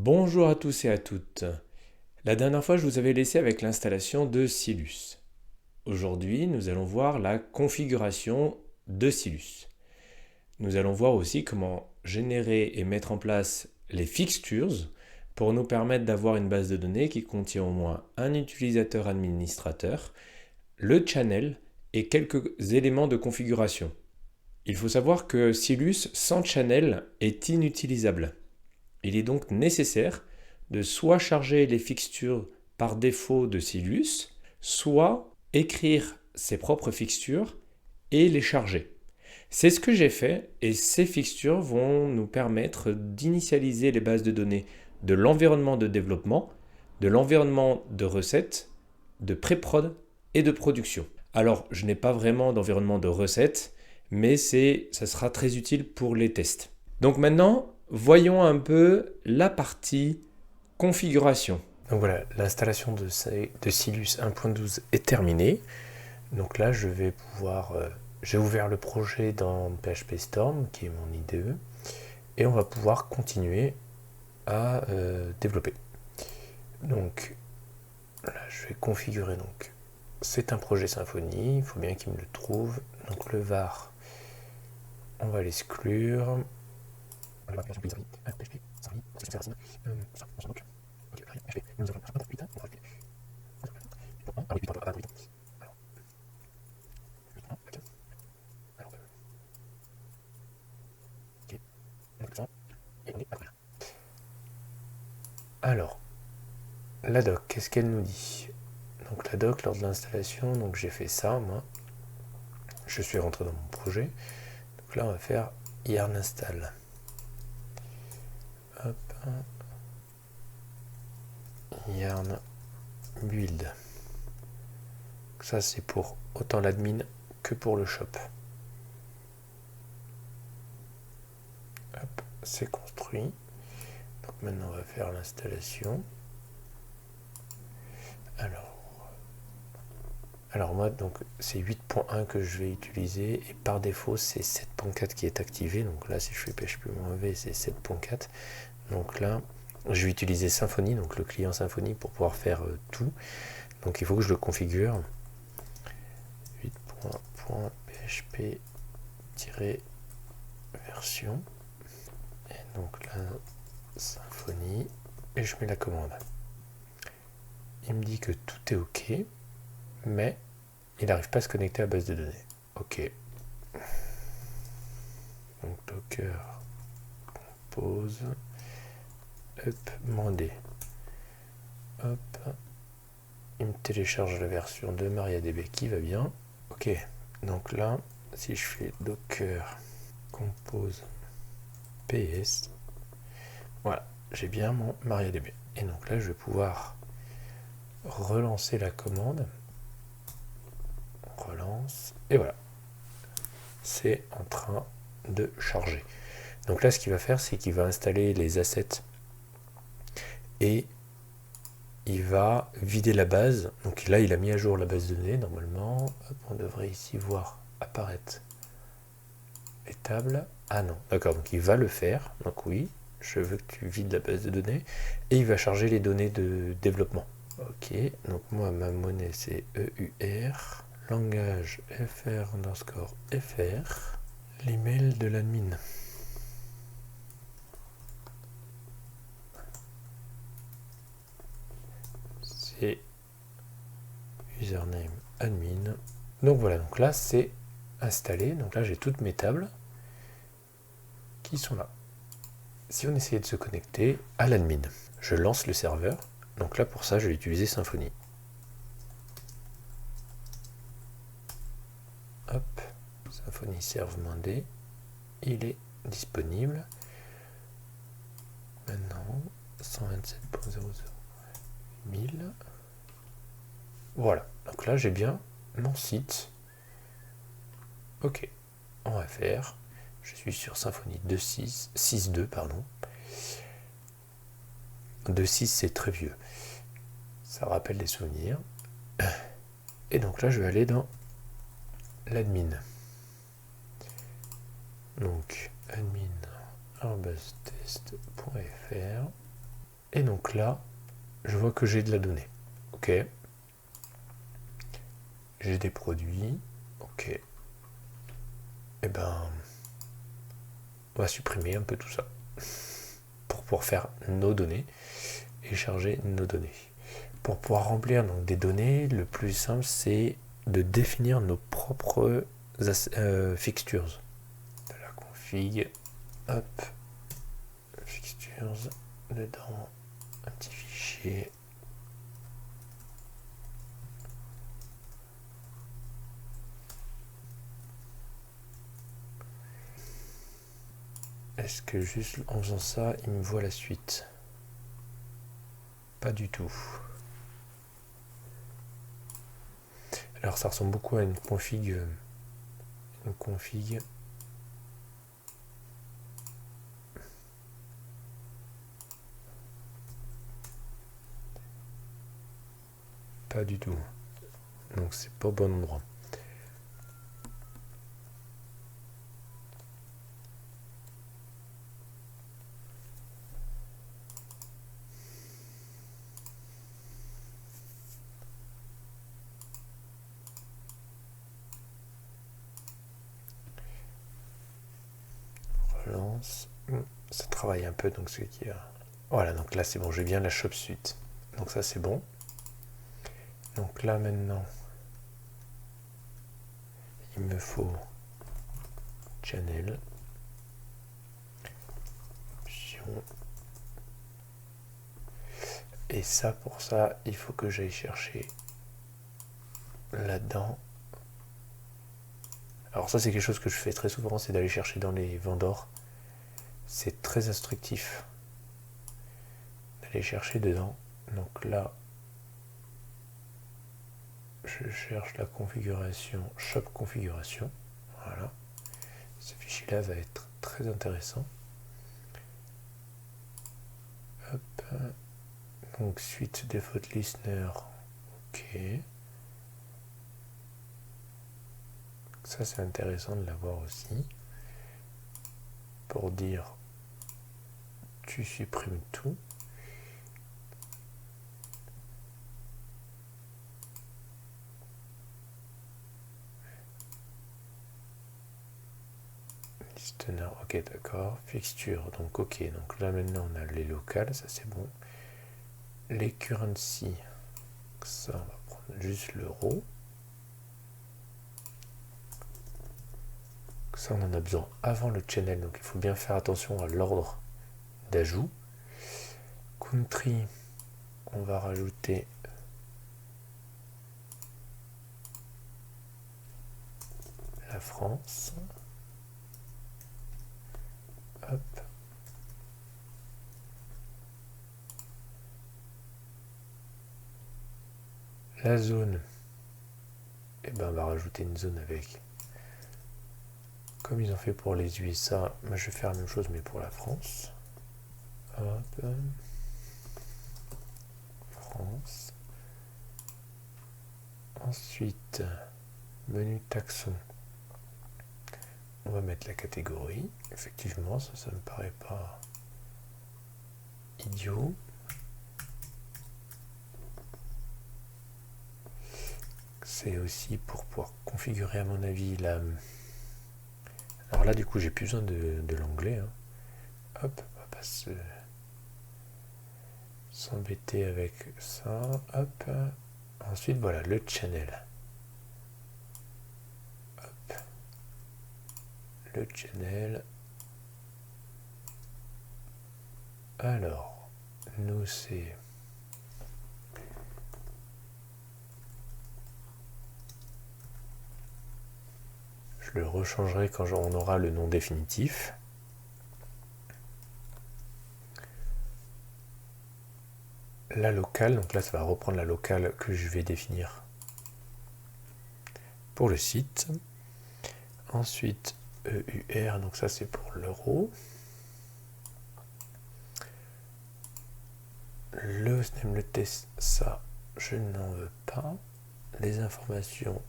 Bonjour à tous et à toutes. La dernière fois, je vous avais laissé avec l'installation de Silus. Aujourd'hui, nous allons voir la configuration de Silus. Nous allons voir aussi comment générer et mettre en place les fixtures pour nous permettre d'avoir une base de données qui contient au moins un utilisateur administrateur, le channel et quelques éléments de configuration. Il faut savoir que Silus sans channel est inutilisable. Il est donc nécessaire de soit charger les fixtures par défaut de Silus, soit écrire ses propres fixtures et les charger. C'est ce que j'ai fait et ces fixtures vont nous permettre d'initialiser les bases de données de l'environnement de développement, de l'environnement de recettes, de pré-prod et de production. Alors, je n'ai pas vraiment d'environnement de recettes, mais ça sera très utile pour les tests. Donc maintenant, voyons un peu la partie configuration. Donc voilà, l'installation de Silus 1.12 est terminée. Donc là, je vais pouvoir... j'ai ouvert le projet dans PHP Storm, qui est mon IDE, et on va pouvoir continuer à développer. Donc là, je vais configurer. Donc, c'est un projet Symfony, il faut bien qu'il me le trouve. Donc le var, on va l'exclure. Alors, la doc, qu'est-ce qu'elle nous dit? Donc la doc, lors de l'installation, donc j'ai fait ça, moi. Je suis rentré dans mon projet. Donc là, on va faire yarn install. Hop. Yarn build. Ça, c'est pour autant l'admin que pour le shop. Hop, c'est construit. Donc maintenant, on va faire l'installation. Alors moi, donc c'est 8.1 que je vais utiliser et par défaut, c'est 7.4 qui est activé. Donc là, si je fais PHP-V, c'est 7.4. Donc là, je vais utiliser Symfony, donc le client Symfony pour pouvoir faire tout. Donc il faut que je le configure. 8.php-version. Et donc là, Symfony. Et je mets la commande. Il me dit que tout est OK, mais il n'arrive pas à se connecter à la base de données. OK. Donc Docker compose. Hop, demander. Hop. Il me télécharge la version de MariaDB qui va bien. OK. Donc là, si je fais Docker compose PS, voilà, j'ai bien mon MariaDB. Et donc là, je vais pouvoir relancer la commande. Relance. Et voilà. C'est en train de charger. Donc là, ce qu'il va faire, c'est qu'il va installer les assets et il va vider la base. Donc là, il a mis à jour la base de données. Normalement, hop, on devrait ici voir apparaître les tables. Ah non, d'accord, donc il va le faire. Donc oui, je veux que tu vides la base de données. Et il va charger les données de développement. Ok, donc moi, ma monnaie, c'est EUR. Langage fr_fr. L'email de l'admin. C'est username admin. Donc voilà, donc là c'est installé. Donc là j'ai toutes mes tables qui sont là. Si on essayait de se connecter à l'admin, je lance le serveur. Donc là pour ça je vais utiliser Symfony. Hop, Symfony serve-d, il est disponible. Maintenant 127.00.1000. Voilà, donc là j'ai bien mon site. Ok, on va faire. Je suis sur Symfony 6.2, pardon. 2.6 c'est très vieux. Ça rappelle des souvenirs. Et donc là je vais aller dans l'admin. Donc admin@test.fr. Et donc là, je vois que j'ai de la donnée. Ok. J'ai des produits. Ok. Et ben, on va supprimer un peu tout ça pour pouvoir faire nos données et charger nos données. Pour pouvoir remplir donc des données, le plus simple c'est de définir nos propres fixtures. De la config, hop, fixtures, dedans, un petit fichier. Est-ce que juste en faisant ça, il me voit la suite? Pas du tout. Alors ça ressemble beaucoup à une config. Pas du tout. Donc c'est pas au bon endroit. Relance. Ça travaille un peu, donc ce qui a. Voilà, donc là c'est bon, j'ai bien la shop suite. Donc ça c'est bon. Donc là maintenant, il me faut channel, option. Et ça, pour ça, il faut que j'aille chercher là-dedans. Alors ça c'est quelque chose que je fais très souvent, c'est d'aller chercher dans les vendors. C'est très instructif d'aller chercher dedans. Donc là, je cherche la configuration, shop configuration. Voilà. Ce fichier-là va être très intéressant. Hop. Donc suite default listener. Ok. Ça c'est intéressant de l'avoir aussi. Pour dire tu supprimes tout. Listener, ok d'accord. Fixture, donc ok. Donc là maintenant on a les locales, ça c'est bon. Les currency, ça on va prendre juste l'euro. Ça on en a besoin avant le channel, donc il faut bien faire attention à l'ordre d'ajout. Country, on va rajouter la France. Hop. La zone, et ben on va rajouter une zone avec. Comme ils ont fait pour les USA, moi je vais faire la même chose mais pour la France. Hop. France. Ensuite, menu taxon. On va mettre la catégorie. Effectivement, ça me paraît pas idiot. C'est aussi pour pouvoir configurer à mon avis la. Alors là du coup j'ai plus besoin de l'anglais. Hein. Hop, on va pas s'embêter avec ça. Hop. Ensuite voilà le channel. Hop. Le channel. Alors, nous c'est. Je le rechangerai quand on aura le nom définitif. La locale, donc là ça va reprendre la locale que je vais définir pour le site. Ensuite EUR, donc ça c'est pour l'euro. Le name, le test, ça je n'en veux pas. Les informations,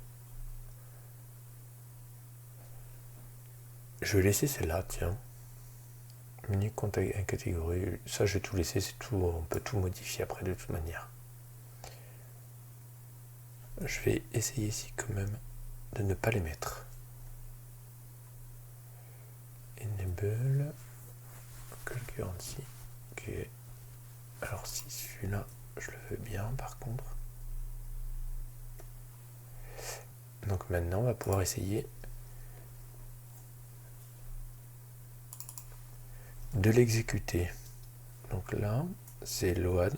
je vais laisser celle-là, tiens. Menu contact catégorie, ça je vais tout laisser, c'est tout, on peut tout modifier après de toute manière. Je vais essayer ici quand même de ne pas les mettre. Enable concurrency. Ok. Alors si celui-là, je le veux bien par contre. Donc maintenant, on va pouvoir essayer de l'exécuter. Donc là, c'est load,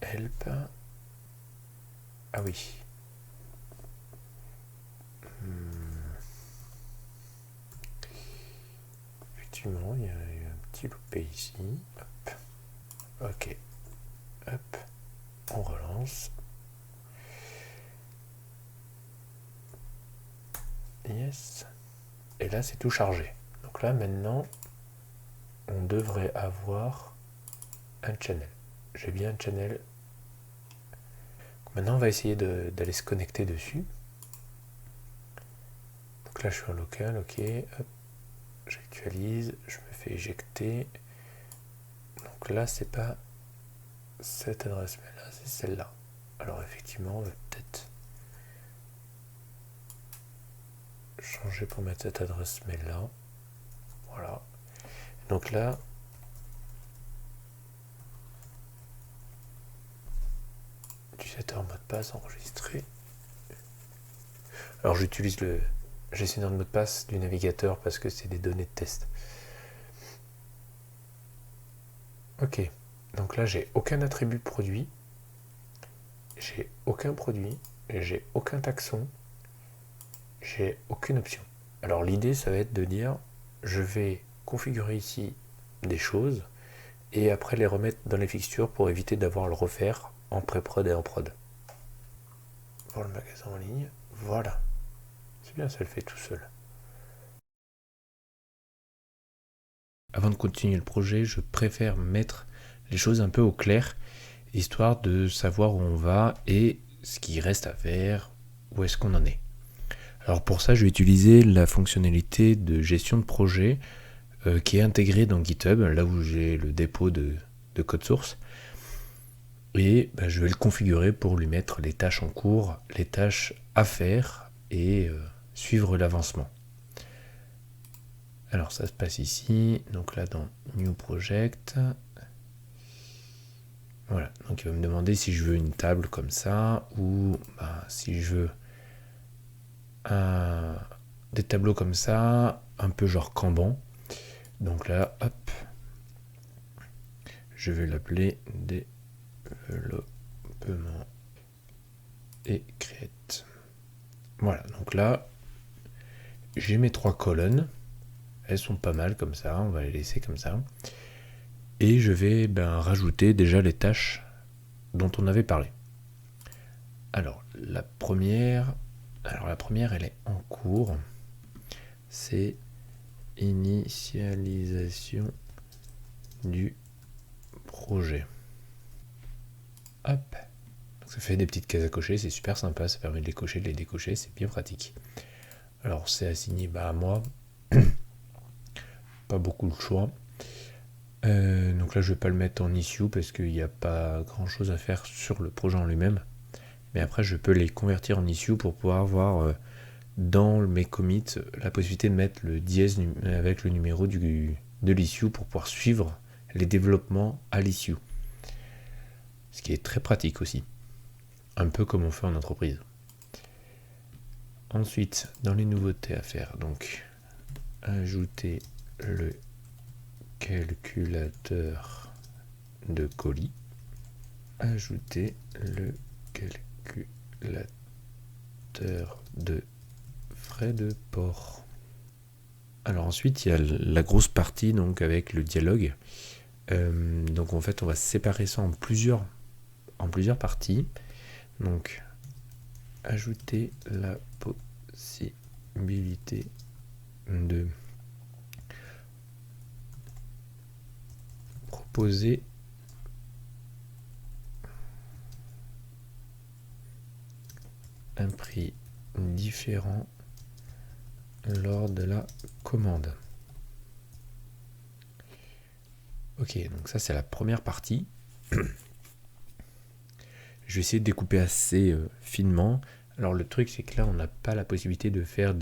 help. Ah oui. Effectivement, il y a eu un petit loupé ici. Hop. Ok. Hop. On relance. Yes. Et là, c'est tout chargé. Donc là, maintenant, on devrait avoir un channel. J'ai bien un channel. Maintenant, on va essayer d'aller se connecter dessus. Donc là, je suis en local, ok. Hop. J'actualise, je me fais éjecter. Donc là, c'est pas cette adresse mail là, c'est celle-là. Alors effectivement, on va peut-être changer pour mettre cette adresse mail là. Voilà. Donc là, utilisateur mot de passe enregistré. Alors j'utilise le gestionnaire de mot de passe du navigateur parce que c'est des données de test. Ok. Donc là, j'ai aucun attribut produit. J'ai aucun produit. J'ai aucun taxon. J'ai aucune option. Alors l'idée, ça va être de dire, je vais configurer ici des choses et après les remettre dans les fixtures pour éviter d'avoir à le refaire en pré-prod et en prod. Pour le magasin en ligne, voilà. C'est bien, ça le fait tout seul. Avant de continuer le projet, je préfère mettre les choses un peu au clair, histoire de savoir où on va et ce qui reste à faire, où est-ce qu'on en est. Alors pour ça, je vais utiliser la fonctionnalité de gestion de projet qui est intégrée dans GitHub, là où j'ai le dépôt de code source. Et je vais le configurer pour lui mettre les tâches en cours, les tâches à faire et suivre l'avancement. Alors ça se passe ici, donc là dans New Project. Voilà, donc il va me demander si je veux une table comme ça ou si je veux des tableaux comme ça, un peu genre Kanban. Donc là, hop, je vais l'appeler développement et create. Voilà, donc là, j'ai mes 3 colonnes. Elles sont pas mal comme ça, on va les laisser comme ça. Et je vais rajouter déjà les tâches dont on avait parlé. Alors la première, elle est en cours. C'est initialisation du projet. Hop. Donc ça fait des petites cases à cocher, c'est super sympa, ça permet de les cocher, de les décocher, c'est bien pratique. Alors c'est assigné à moi. Pas beaucoup de choix. Donc là je vais pas le mettre en issue parce qu'il n'y a pas grand chose à faire sur le projet en lui-même. Mais après je peux les convertir en issue pour pouvoir avoir dans mes commits la possibilité de mettre le dièse avec le numéro de l'issue pour pouvoir suivre les développements à l'issue. Ce qui est très pratique aussi. Un peu comme on fait en entreprise. Ensuite, dans les nouveautés à faire, donc ajouter le calculateur de colis. Ajouter le calculateur de frais de port. Alors ensuite, il y a la grosse partie donc avec le dialogue. Donc en fait, on va séparer ça en plusieurs parties. Donc, ajouter la possibilité de proposer un prix différent lors de la commande. Ok, donc ça c'est la première partie. Je vais essayer de découper assez finement. Alors le truc c'est que là on n'a pas la possibilité de faire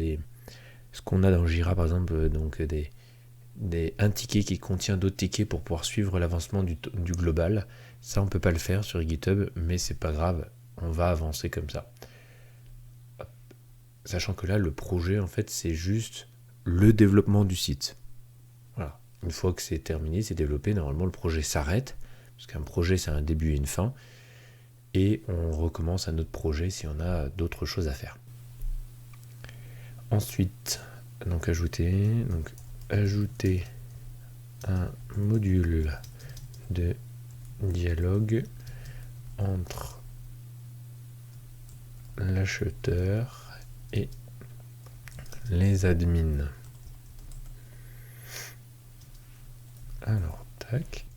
ce qu'on a dans Jira par exemple, donc un ticket qui contient d'autres tickets pour pouvoir suivre l'avancement du global. Ça on peut pas le faire sur GitHub, mais c'est pas grave, on va avancer comme ça. Hop. Sachant que là le projet en fait c'est juste le développement du site. Voilà. Une fois que c'est terminé, c'est développé, normalement le projet s'arrête, parce qu'un projet c'est un début et une fin, et on recommence un autre projet si on a d'autres choses à faire. Ensuite, donc ajouter un module de dialogue entre l'acheteur et les admins. Alors, tac,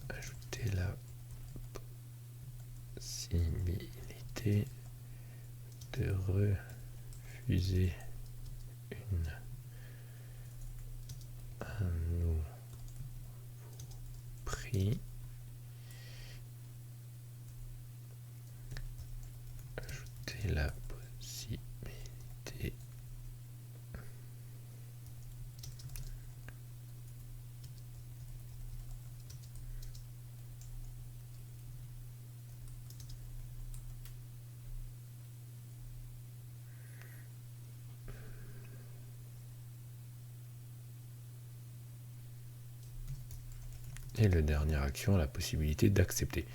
ajouter la possibilité de refuser un nouveau prix. Ajouter la possibilité et la dernière action, la possibilité d'accepter.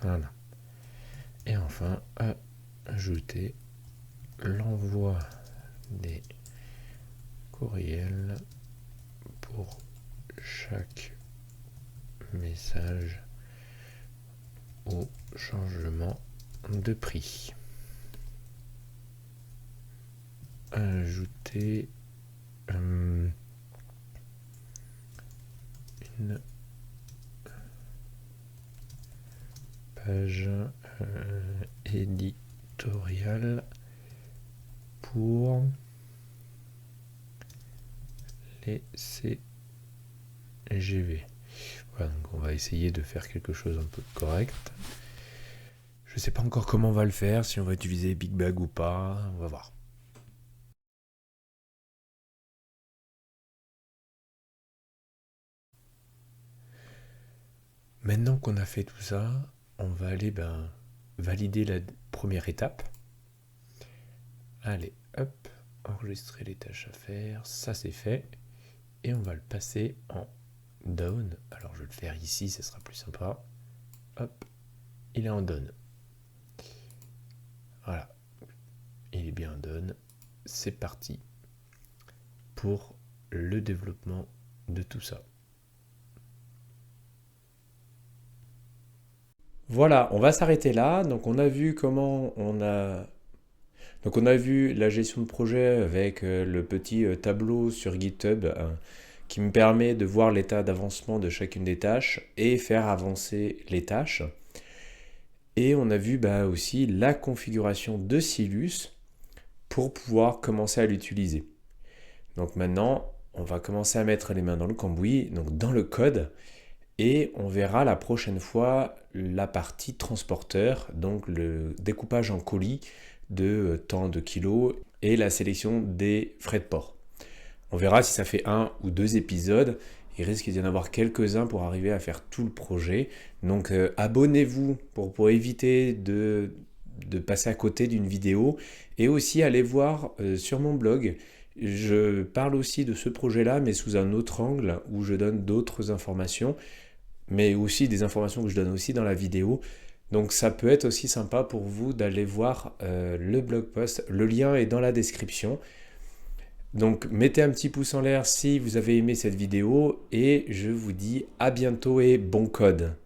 Voilà. Et enfin, ajouter l'envoi des courriels pour chaque message au changement de prix. Ajouter une page éditoriale pour les CGV. Voilà, donc on va essayer de faire quelque chose un peu correct. Je ne sais pas encore comment on va le faire, si on va utiliser BigBag ou pas, on va voir. Maintenant qu'on a fait tout ça, on va aller valider la première étape. Allez, hop, enregistrer les tâches à faire, ça c'est fait. Et on va le passer en down. Alors je vais le faire ici, ça sera plus sympa. Hop, il est en down. Voilà, il est bien en down. C'est parti pour le développement de tout ça. Voilà, on va s'arrêter là. Donc on a vu comment on a... Donc on a vu la gestion de projet avec le petit tableau sur GitHub qui me permet de voir l'état d'avancement de chacune des tâches et faire avancer les tâches. Et on a vu aussi la configuration de Silus pour pouvoir commencer à l'utiliser. Donc maintenant, on va commencer à mettre les mains dans le cambouis, donc dans le code, et on verra la prochaine fois la partie transporteur, donc le découpage en colis de tant de kilos et la sélection des frais de port. On verra si ça fait 1 ou 2 épisodes. Il risque d'y en avoir quelques-uns pour arriver à faire tout le projet. Donc abonnez-vous pour éviter de passer à côté d'une vidéo. Et aussi allez voir sur mon blog. Je parle aussi de ce projet-là, mais sous un autre angle où je donne d'autres informations, mais aussi des informations que je donne aussi dans la vidéo. Donc ça peut être aussi sympa pour vous d'aller voir le blog post. Le lien est dans la description. Donc mettez un petit pouce en l'air si vous avez aimé cette vidéo et je vous dis à bientôt et bon code.